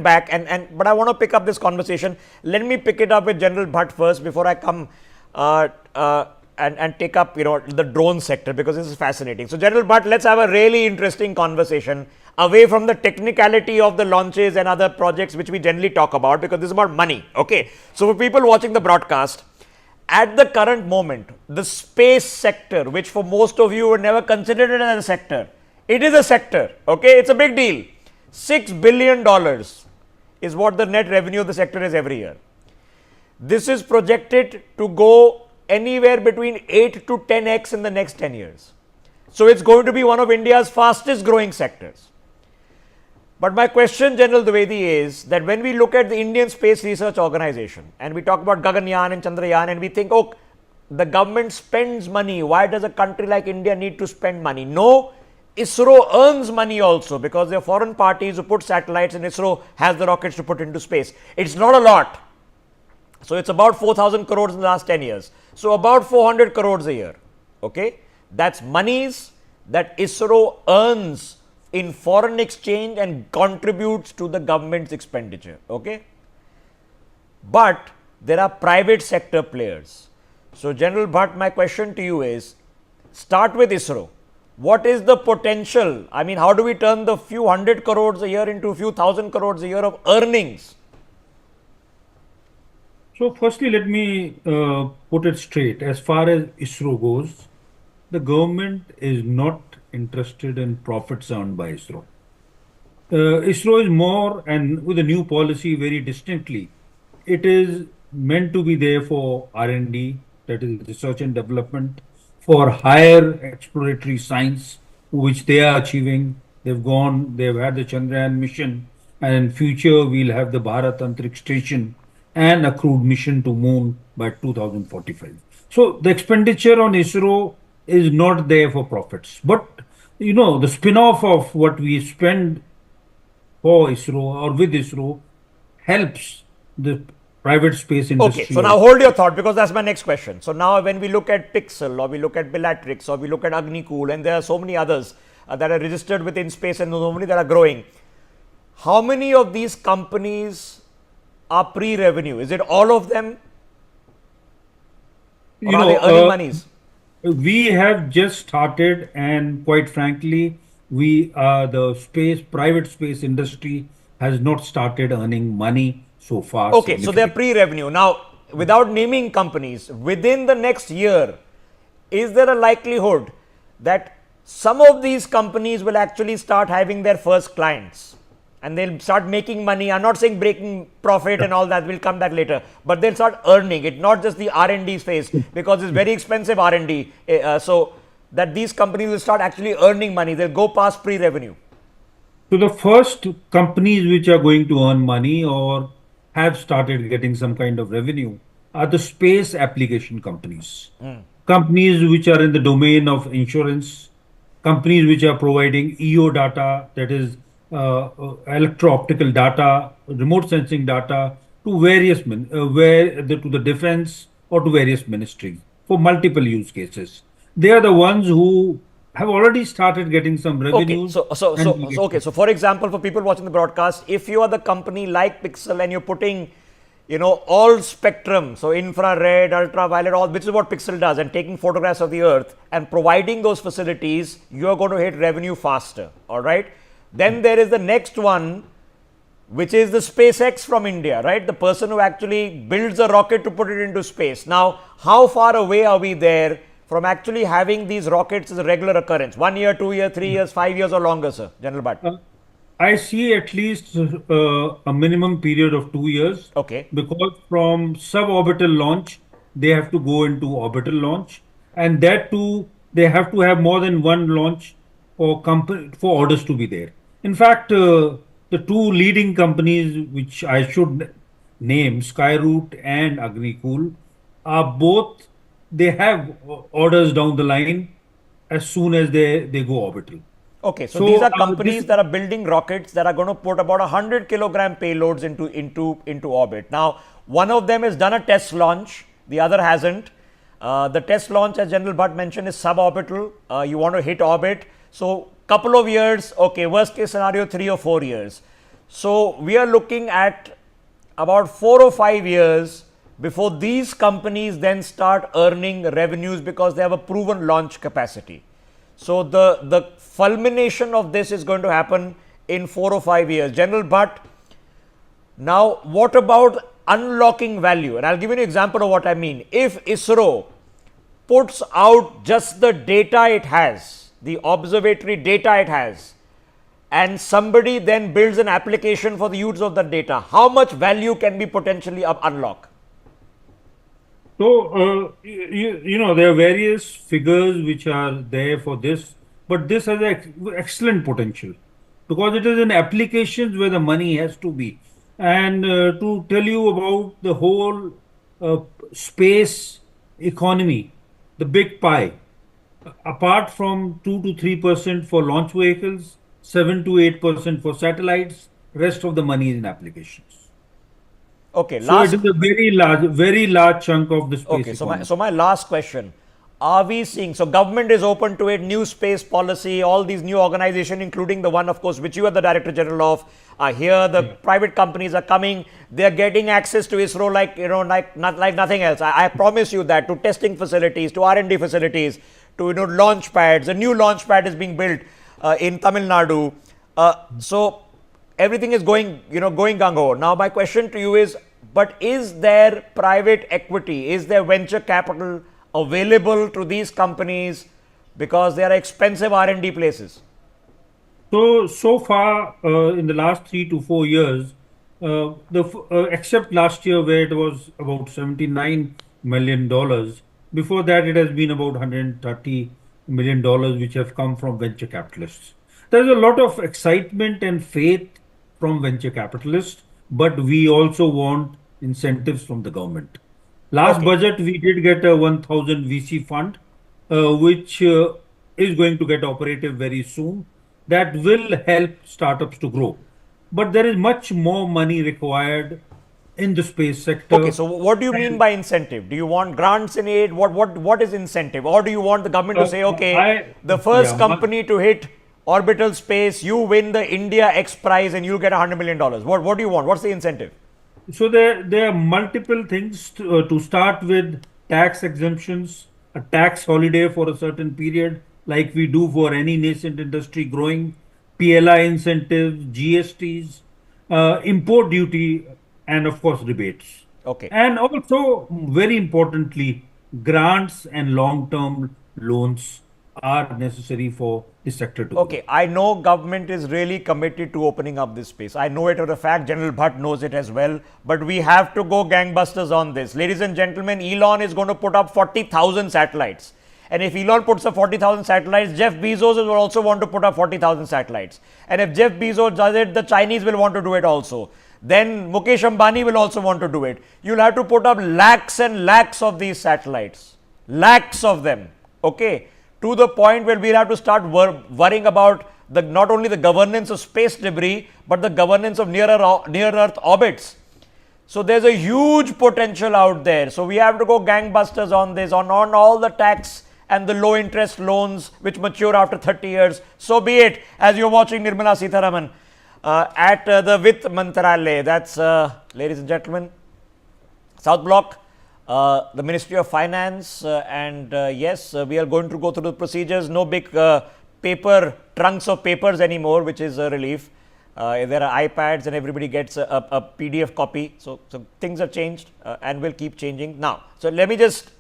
back but I want to pick up this conversation. Let me pick it up with General Bhatt first before I come and take up the drone sector, because this is fascinating. So General Bhatt, let's have a really interesting conversation away from the technicality of the launches and other projects which we generally talk about, because this is about money. Okay, so for people watching the broadcast, at the current moment, the space sector, which for most of you were never considered it as a sector, it is a sector. Okay, it's a big deal. $6 billion is what the net revenue of the sector is every year. This is projected to go anywhere between 8 to 10x in the next 10 years. So it's going to be one of India's fastest growing sectors. But my question, General Dwivedi, is that when we look at the Indian Space Research Organization and we talk about Gaganyaan and Chandrayaan and we think, oh, the government spends money, why does a country like India need to spend money? No, ISRO earns money also, because there are foreign parties who put satellites and ISRO has the rockets to put into space. It's not a lot. So it's about 4,000 crores in the last 10 years. So about 400 crores a year. Okay, that's monies that ISRO earns in foreign exchange and contributes to the government's expenditure. Okay, but there are private sector players. So General Bhatt, my question to you is, start with ISRO. What is the potential? I mean, how do we turn the few hundred crores a year into a few thousand crores a year of earnings? So firstly, let me put it straight. As far as ISRO goes, the government is not interested in profits earned by ISRO. ISRO is more, and with a new policy very distinctly, it is meant to be there for R&D, that is research and development, for higher exploratory science, which they are achieving. They've had the Chandrayaan mission, and in future we'll have the Bharat Antariksh Station and a crewed mission to moon by 2045. So the expenditure on ISRO is not there for profits. But the spin-off of what we spend for ISRO or with ISRO helps the private space industry. Okay, so now hold your thought, because that's my next question. So now when we look at Pixel, or we look at Bellatrix, or we look at Agnikul, and there are so many others that are registered within space and so many that are growing, how many of these companies are pre-revenue? Is it all of them? Or are they earning monies? We have just started, and quite frankly, the private space industry has not started earning money so far. Okay, so they're pre-revenue. Now, without naming companies, within the next year, is there a likelihood that some of these companies will actually start having their first clients and they'll start making money? I'm not saying breaking profit and all that, will come that later, but they'll start earning it, not just the R&D phase, because it's very expensive R&D. So that these companies will start actually earning money, they'll go past pre-revenue. So the first companies which are going to earn money or have started getting some kind of revenue are the space application companies. Companies which are in the domain of insurance, companies which are providing EO data, that is electro-optical data, remote sensing data to various to the defense or to various ministries for multiple use cases. They are the ones who have already started getting some revenues. Okay, so for example, for people watching the broadcast, if you are the company like Pixel and you're putting all spectrum, so infrared, ultraviolet, all, which is what Pixel does, and taking photographs of the earth and providing those facilities, you're going to hit revenue faster. All right. Then there is the next one, which is the SpaceX from India, right? The person who actually builds a rocket to put it into space. Now, how far away are we there from actually having these rockets as a regular occurrence? 1 year, 2 years, 3 years, 5 years or longer, sir? General Bhatt. I see at least a minimum period of 2 years. Okay. Because from suborbital launch, they have to go into orbital launch. And that too, they have to have more than one launch for orders to be there. In fact, the two leading companies, which I should name, Skyroot and Agnikul, they have orders down the line as soon as they go orbital. Okay, so these are companies that are building rockets that are going to put about 100 kilogram payloads into orbit. Now, one of them has done a test launch, the other hasn't. The test launch, as General Bhatt mentioned, is suborbital. You want to hit orbit. So, couple of years, okay, worst case scenario, 3 or 4 years. So we are looking at about 4 or 5 years before these companies then start earning revenues because they have a proven launch capacity. So the fulmination of this is going to happen in 4 or 5 years. General Bhatt, now what about unlocking value? And I'll give you an example of what I mean. If ISRO puts out just the data it has, the observatory data it has, and somebody then builds an application for the use of the data, how much value can be potentially unlock? So, there are various figures which are there for this, but this has excellent potential because it is in applications where the money has to be. And to tell you about the whole uh, space economy, the big pie, apart from 2 to 3% for launch vehicles, 7 to 8% for satellites, rest of the money is in applications. Okay, So it last is a very large chunk of the space Okay, economy. so my last question: are we seeing? So government is open to it. New space policy, all these new organizations, including the one, of course, which you are the director general of, are here. The private companies are coming. They are getting access to ISRO like nothing else. I promise you that, to testing facilities, to R&D facilities, to launch pads. A new launch pad is being built in Tamil Nadu. So everything is going gung ho. Now my question to you is, but is there private equity, is there venture capital available to these companies, because they are expensive R&D places? So far, in the last 3 to 4 years, except last year where it was about $79 million, before that it has been about $130 million, which have come from venture capitalists. There's a lot of excitement and faith from venture capitalists, but we also want incentives from the government. Last Okay. budget, we did get a 1,000 VC fund, which is going to get operative very soon. That will help startups to grow. But there is much more money required in the space Okay, sector. so what do you mean And by incentive? Do you want grants in aid? What is incentive? Or do you want the government to say, okay, the yeah, first company to hit orbital space, you win the India X prize and you'll get $100 million? What do you want? What's the incentive? so there are multiple things to start with: tax exemptions, a tax holiday for a certain period, like we do for any nascent industry growing, PLI incentives, GSTs, import duty, and of course rebates. Okay. And also, very importantly, grants and long-term loans are necessary for the sector to grow. Okay, I know government is really committed to opening up this space. I know it for a fact. General Bhatt knows it as well. But we have to go gangbusters on this. Ladies and gentlemen, Elon is going to put up 40,000 satellites. And if Elon puts up 40,000 satellites, Jeff Bezos will also want to put up 40,000 satellites. And if Jeff Bezos does it, the Chinese will want to do it also. Then Mukesh Ambani will also want to do it. You'll have to put up lakhs and lakhs of these satellites. Lakhs of them. Okay, to the point where we'll have to start worrying about not only the governance of space debris, but the governance of near Earth orbits. So there's a huge potential out there. So we have to go gangbusters on this, on all the tax and the low interest loans which mature after 30 years. So be it. As you're watching Nirmala Sitharaman at the Vitt Mantralaya, that's, ladies and gentlemen, South Block, the Ministry of Finance, and yes, we are going to go through the procedures. No big trunks of papers anymore, which is a relief. There are iPads and everybody gets a PDF copy. So things have changed and will keep changing. Now, so let me just